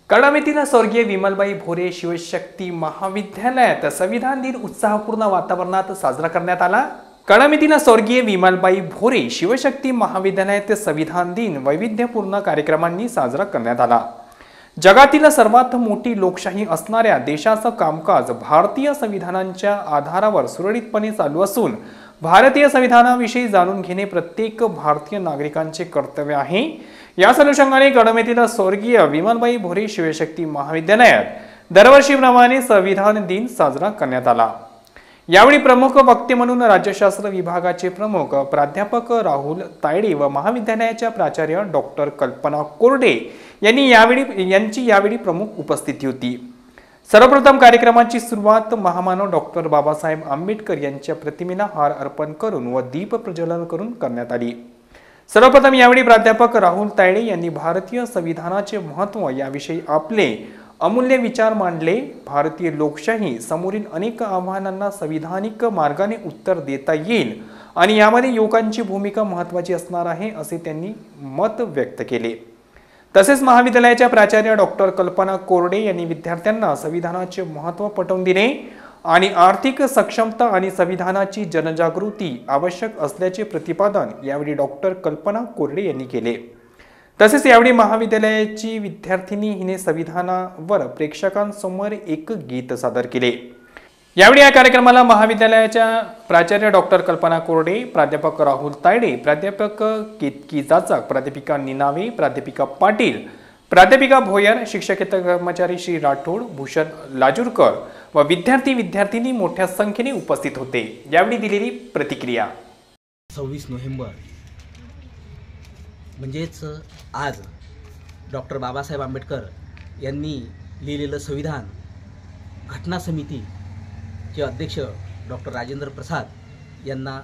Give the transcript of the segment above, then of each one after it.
कळंब येथील स्वर्गीय विमलबाई भोरे शिवशक्ती महाविद्यालयात संविधान दिन उत्साहपूर्ण वातावरणात साजरा करण्यात आला। कळंब येथील स्वर्गीय विमलबाई भोरे शिवशक्ती महाविद्यालयात संविधान दिन वैविध्यपूर्ण कार्यक्रमांनी साजरा करण्यात आला। जगातील सर्वात मोठी लोकशाही असणाऱ्या देशाचं कामकाज भारतीय संविधानाच्या आधारावर सुरळीतपणे चालू असून भारतीय संविधानाविषयी जाणून घेणे प्रत्येक भारतीय नागरिकांचे कर्तव्य आहे। याच अनुषंगाने कळंब येथील स्वर्गीय विमलबाई भोरे शिवशक्ती महाविद्यालयात दरवर्षीप्रमाणे संविधान दिन साजरा करण्यात आला। यावेळी प्रमुख वक्ते म्हणून राज्यशास्त्र विभागाचे प्रमुख प्राध्यापक राहुल तायडे व महाविद्यालयाच्या प्राचार्य डॉक्टर कल्पना कोरडे यांची यावेळी प्रमुख उपस्थिती होती। सर्वप्रथम कार्यक्रमाची सुरुवात महामानव डॉक्टर बाबासाहेब आंबेडकर यांच्या प्रतिमेला हार अर्पण करून व दीप प्रज्वलन करून करण्यात आली। सर्वप्रथम यावेळी प्राध्यापक राहुल तायडे यांनी भारतीय संविधानाचे महत्त्व याविषयी आपले अमूल्य विचार मांडले। भारतीय लोकशाही समोरील अनेक आव्हानांना संविधानिक मार्गाने उत्तर देता येईल आणि यामध्ये युवकांची भूमिका महत्त्वाची असणार आहे असे त्यांनी मत व्यक्त केले। तसेच महाविद्यालयाच्या प्राचार्य डॉक्टर कल्पना कोरडे यांनी विद्यार्थ्यांना संविधानाचे महत्त्व पटवून दिले आणि आर्थिक सक्षमता आणि संविधानाची जनजागृती आवश्यक असल्याचे प्रतिपादन यावेळी डॉक्टर कल्पना कोरडे यांनी केले। तसेच यावेळी महाविद्यालयाची विद्यार्थिनी हिने संविधानावर प्रेक्षकांसमोर एक गीत सादर केले। यावेळी या कार्यक्रमाला महाविद्यालयाच्या प्राचार्य डॉक्टर कल्पना कोरडे, प्राध्यापक राहुल तायडे, प्राध्यापक केतकी जाचक, प्राध्यापिका निनावे, प्राध्यापिका पाटील, प्राध्यापिका भोयर, शिक्षकेतर कर्मचारी श्री राठोड, भूषण लाजूरकर व विद्यार्थी-विद्यार्थिनी मोठ्या संख्येने उपस्थित होते। यावेळी दिलेली प्रतिक्रिया 26 नोव्हेंबर म्हणजेच आज डॉक्टर बाबासाहेब आंबेडकर यांनी लिहिलेलं संविधान घटना समितीचे अध्यक्ष डॉक्टर राजेंद्र प्रसाद यांना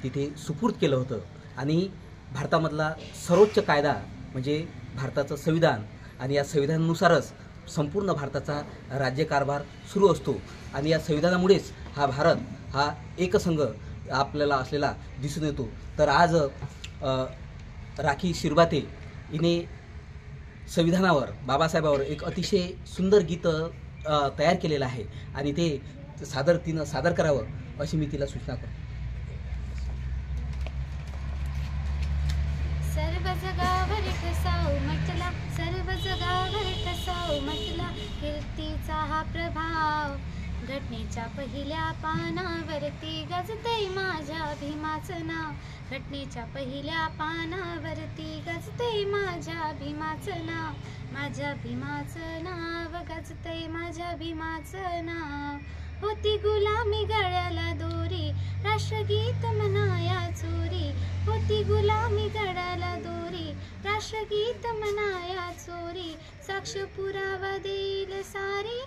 तिथे सुपूर्द केलं होतं आणि भारतामधला सर्वोच्च कायदा म्हणजे भारताचं संविधान आणि या संविधानानुसारच संपूर्ण भारताचा राज्यकारभार सुरू असतो आणि या संविधानामुळेच हा भारत हा एकसंघ आपल्याला असलेला दिसून येतो। तर आज राखी शिरबाते हिने संविधानावर बाबासाहेबावर एक अतिशय सुंदर गीत तयार केलेलं आहे आणि ते तिनं सादर करावं अशी मी तिला सूचना करतो। सर्व जगावर ठसाव म्हटला, सर्व जगावर ठसाव म्हटला, कीर्तीचा हा प्रभाव घटनेच्या पहिल्या पानावरती गजतय माझ्या भीमाचं नाव, घटनेच्या पहिल्या पानावरती गजतय माझ्या भीमाचं नाव, माझ्या भीमाचं नाव गजतय माझ्या भीमाचं नाव। होती गुलामी गळ्याला दोरी, राष्ट्रगीत मनाया चोरी, होती गुलामी गळ्याला दोरी, राष्ट्रगीत मनाया चोरी, साक्ष पुरावा देईल सारी